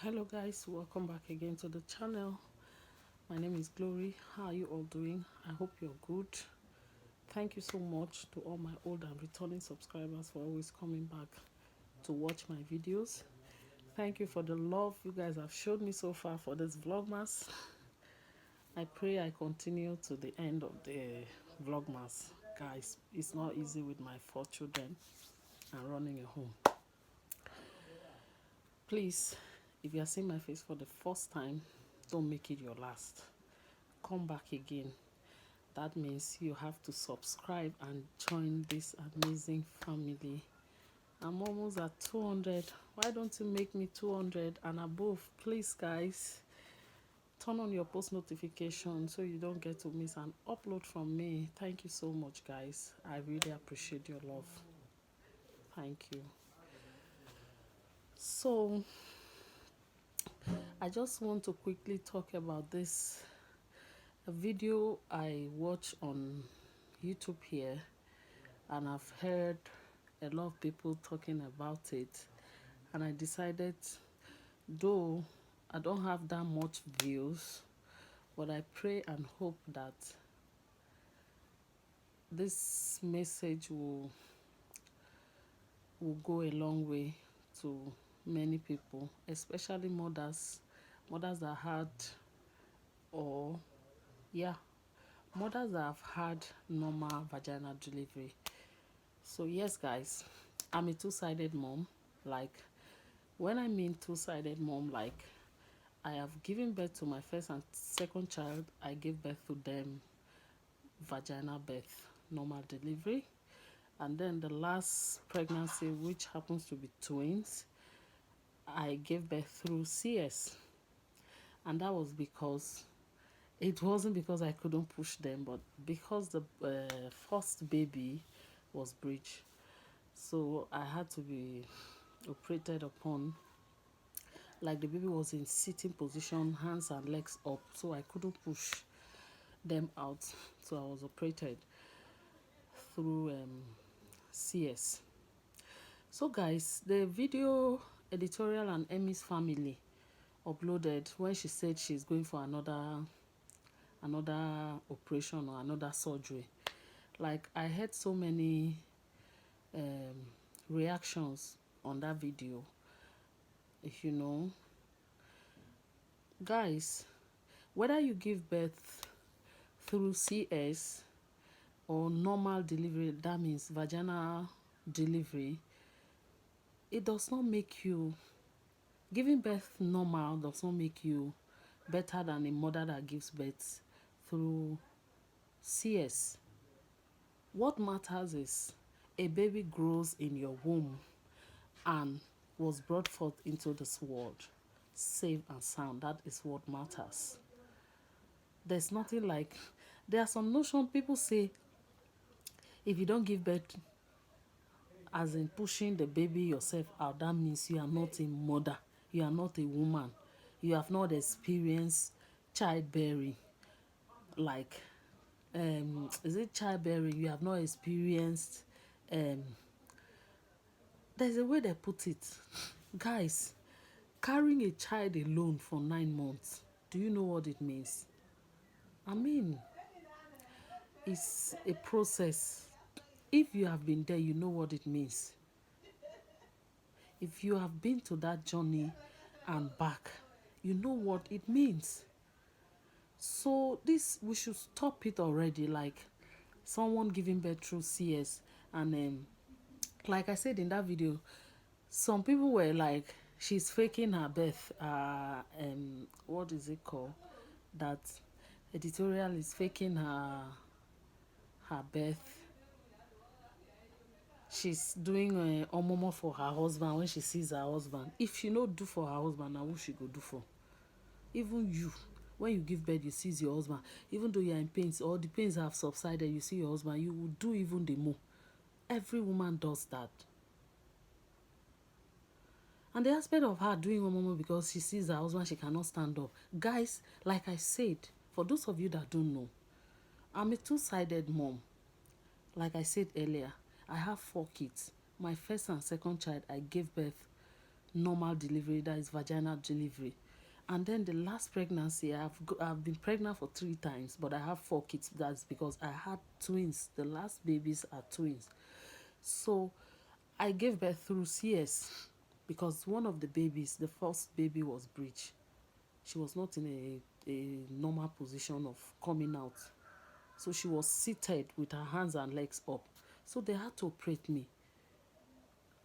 Hello guys, welcome back again to the channel. My name is Glory. How are you all doing? I hope you're good. Thank you so much to all my old and returning subscribers for always coming back to watch my videos. Thank you for the love you guys have showed me so far for this vlogmas. I pray I continue to the end of the vlogmas. Guys, it's not easy with my 4 children and running a home. Please, if you are seeing my face for the first time, don't make it your last. Come back again. That means you have to subscribe and join this amazing family. I'm almost at 200. Why don't you make me 200 and above? Please guys, turn on your post notification so you don't get to miss an upload from me. Thank you so much guys. I really appreciate your love. Thank you. So I just want to quickly talk about this video I watch on YouTube here, and I've heard a lot of people talking about it, and I decided, though I don't have that much views, but I pray and hope that this message will go a long way to many people, especially mothers that had, or yeah, mothers that have had normal vaginal delivery. So yes guys, I'm a two-sided mom. Like, when I mean two-sided mom, like, I have given birth to my first and second child. I gave birth to them vaginal birth, normal delivery. And then the last pregnancy, which happens to be twins, I gave birth through CS. And that was because, it wasn't because I couldn't push them, but because the first baby was breech. So I had to be operated upon. Like, the baby was in sitting position, hands and legs up, so I couldn't push them out. So I was operated through CS. So guys, the video editorial and Emmy's family uploaded when she said she's going for another operation or another surgery. Like, I had so many reactions on that video. If you know, guys, whether you give birth through CS or normal delivery, that means vaginal delivery, it does not make you, giving birth normal does not make you better than a mother that gives birth through CS. What matters is a baby grows in your womb and was brought forth into this world safe and sound. That is what matters. There's nothing like, there are some notion people say, if you don't give birth, as in pushing the baby yourself out, that means you are not a mother, you are not a woman, you have not experienced childbearing. Like, is it childbearing? You have not experienced, there's a way they put it. Guys, carrying a child alone for 9 months, do you know what it means? I mean, it's a process. If you have been there, you know what it means. If you have been to that journey and back, you know what it means. So this, we should stop it already. Like, someone giving birth through CS, and like I said in that video, some people were like, she's faking her birth. What is it called? That editorial is faking her birth. She's doing omomo for her husband when she sees her husband. If she no do for her husband, now who she go do for? Even you, when you give birth, you see your husband. Even though you're in pains or the pains have subsided, you see your husband, you will do even the more. Every woman does that. And the aspect of her doing omomo because she sees her husband, she cannot stand up. Guys, like I said, for those of you that don't know, I'm a two-sided mom. Like I said earlier, I have 4 kids. My first and second child, I gave birth normal delivery, that is vaginal delivery. And then the last pregnancy, I've been pregnant for 3 times, but I have 4 kids. That's because I had twins. The last babies are twins. So I gave birth through CS because one of the babies, the first baby, was breech. She was not in a normal position of coming out. So she was seated with her hands and legs up. So they had to operate me.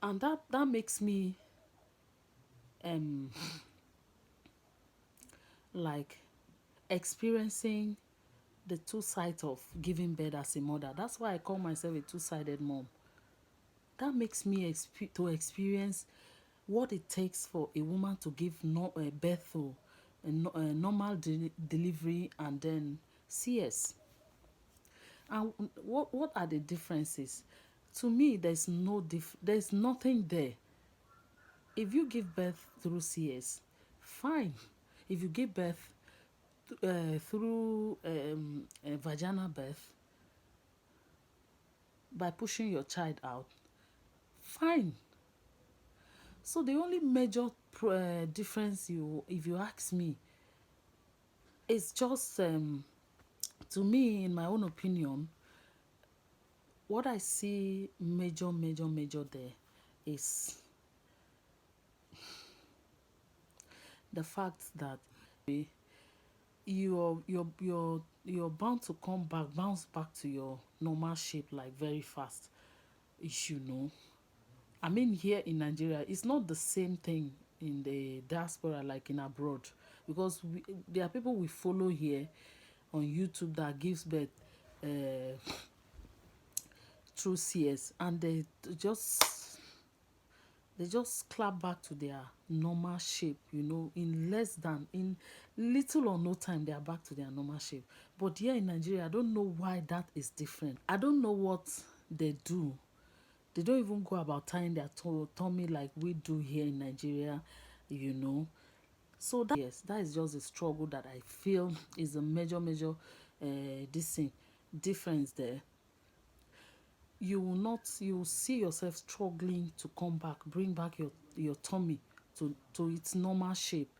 And that makes me um like experiencing the two sides of giving birth as a mother. That's why I call myself a two-sided mom. That makes me to experience what it takes for a woman to give birth to a normal delivery and then CS. And what are the differences? To me, there's nothing there. If you give birth through CS, fine. If you give birth through vaginal birth by pushing your child out, fine. So the only major difference, if you ask me, is just to me, in my own opinion, what I see major there is the fact that you're bound to bounce back to your normal shape like very fast. You know, I mean, here in Nigeria, it's not the same thing in the diaspora like in abroad, because there are people we follow here on YouTube that gives birth uh, through CS, and they just clap back to their normal shape, in little or no time they are back to their normal shape. But here in Nigeria, I don't know why that is different. I don't know what they do. They don't even go about tying their tummy like we do here in Nigeria, you know. So yes, that is just a struggle that I feel is a major this thing difference there. You will see yourself struggling to come back, bring back your tummy to its normal shape.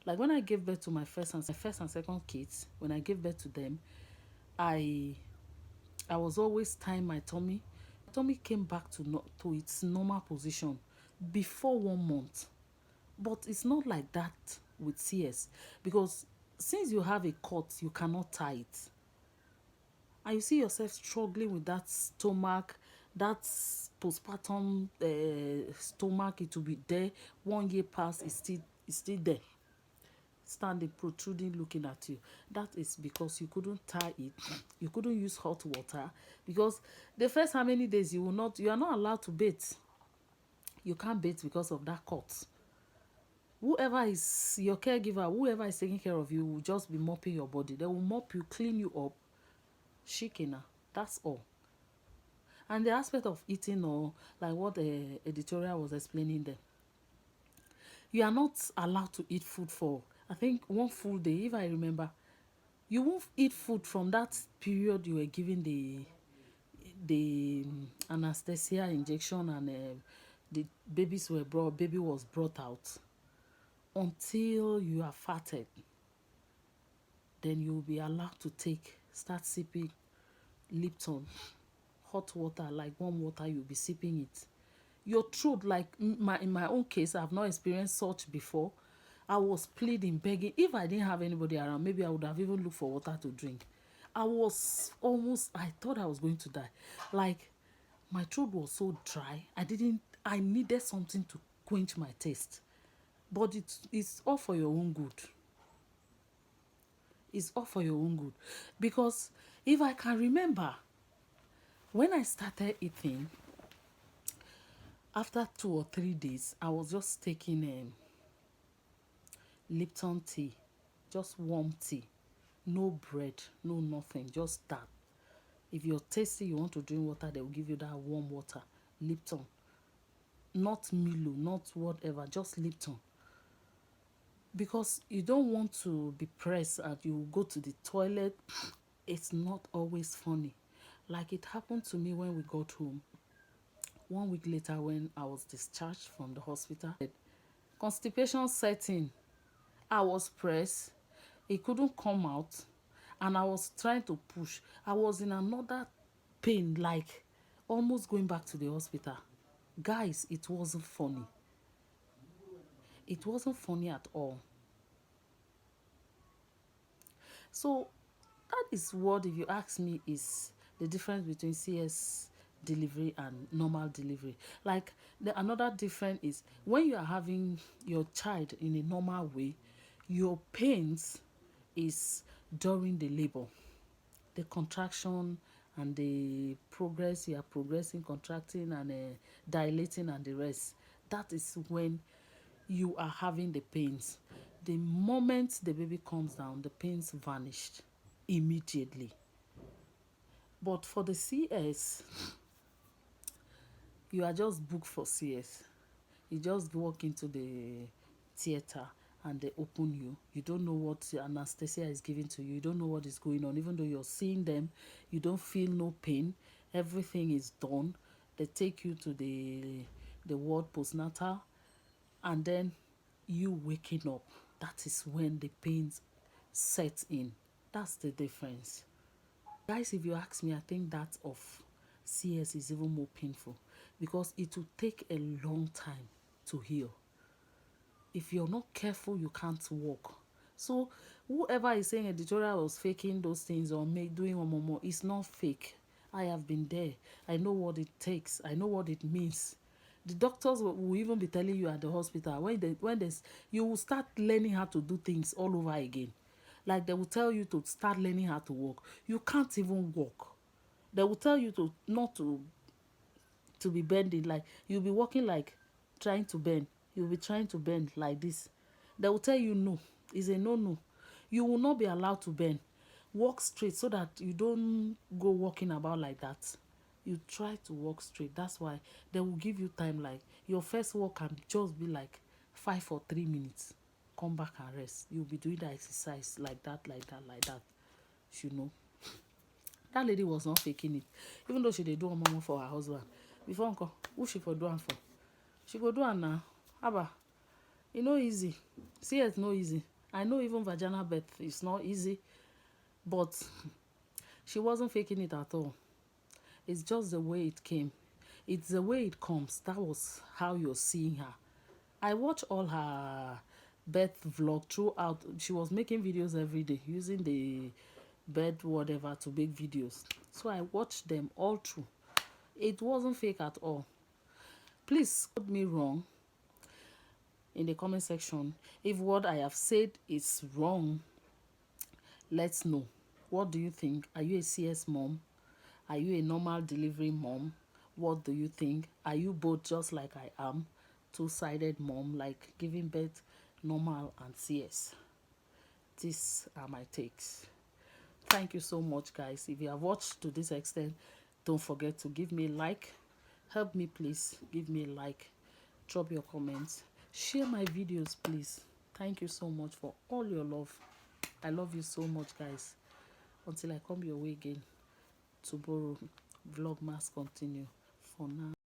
Like when I gave birth to my first and second kids, when I gave birth to them, I I was always tying my tummy. My tummy came back to to its normal position before 1 month. But it's not like that with CS, because since you have a cut, you cannot tie it. And you see yourself struggling with that stomach, that postpartum stomach. It will be there 1 year past, it's still there, standing, protruding, looking at you. That is because you couldn't tie it. You couldn't use hot water, because the first how many days you are not allowed to bathe. You can't bathe because of that cut. Whoever is your caregiver, whoever is taking care of you, will just be mopping your body. They will mop you, clean you up, shikina. That's all. And the aspect of eating, or like what the editorial was explaining there, you are not allowed to eat food for, I think, one full day. If I remember, you won't eat food from that period you were given the anesthesia injection, and the baby was brought out, until you are fatted. Then you will be allowed to start sipping Lipton, hot water, like warm water. You'll be sipping it. Your throat, like in my own case, I've not experienced such before. I was pleading, begging. If I didn't have anybody around, maybe I would have even looked for water to drink. I thought I was going to die. Like, my throat was so dry. I needed something to quench my taste. But it's all for your own good. It's all for your own good. Because if I can remember, when I started eating, after 2 or 3 days, I was just taking Lipton tea, just warm tea, no bread, no nothing, just that. If you're tasty, you want to drink water, they will give you that warm water, Lipton, not Milo, not whatever, just Lipton. Because you don't want to be pressed and you go to the toilet. It's not always funny. Like it happened to me when we got home. 1 week later, when I was discharged from the hospital, Constipation setting. I was pressed. It couldn't come out. And I was trying to push. I was in another pain, like almost going back to the hospital. Guys, it wasn't funny. It wasn't funny at all. So that is what, if you ask me, is the difference between CS delivery and normal delivery. Like another difference is when you are having your child in a normal way, your pains is during the labor, the contraction and the progress, you are progressing, contracting and dilating and the rest. That is when you are having the pains. The moment the baby comes down, the pains vanished immediately. But for the CS, you are just booked for CS. You just walk into the theater and they open you. You don't know what anesthesia is giving to you. You don't know what is going on. Even though you're seeing them, you don't feel no pain. Everything is done. They take you to the ward postnatal, and then you waking up. That is when the pains set in. That's the difference. Guys, if you ask me, I think that of CS is even more painful because it will take a long time to heal. If you're not careful, you can't walk. So whoever is saying editorial was faking those things or doing one more, it's not fake. I have been there. I know what it takes. I know what it means. The doctors will even be telling you at the hospital when you will start learning how to do things all over again. Like they will tell you to start learning how to walk. You can't even walk. They will tell you to not to be bending, like you'll be walking like trying to bend. You'll be trying to bend like this. They will tell you no. It's a no. You will not be allowed to bend. Walk straight so that you don't go walking about like that. You try to walk straight. That's why they will give you time. Like your first walk can just be like 5 or 3 minutes. Come back and rest. You'll be doing the exercise like that, like that, like that. You know. That lady was not faking it. Even though she did do a mama for her husband. Before uncle, who she for do am for? She go do am now. Haba. E no easy. See, it's no easy. I know even vaginal birth is not easy. But she wasn't faking it at all. It's just the way it came. It's the way it comes. That was how you're seeing her. I watch all her birth vlog throughout. She was making videos every day using the bed whatever to make videos. So I watched them all through. It wasn't fake at all. Please quote me wrong in the comment section. If what I have said is wrong, let's know. What do you think? Are you a CS mom? Are you a normal delivery mom? What do you think? Are you both just like I am? Two-sided mom, like giving birth normal and CS? These are my takes. Thank you so much, guys. If you have watched to this extent, don't forget to give me a like. Help me, please. Give me a like. Drop your comments. Share my videos, please. Thank you so much for all your love. I love you so much, guys. Until I come your way again tomorrow, vlogmas continue. For now.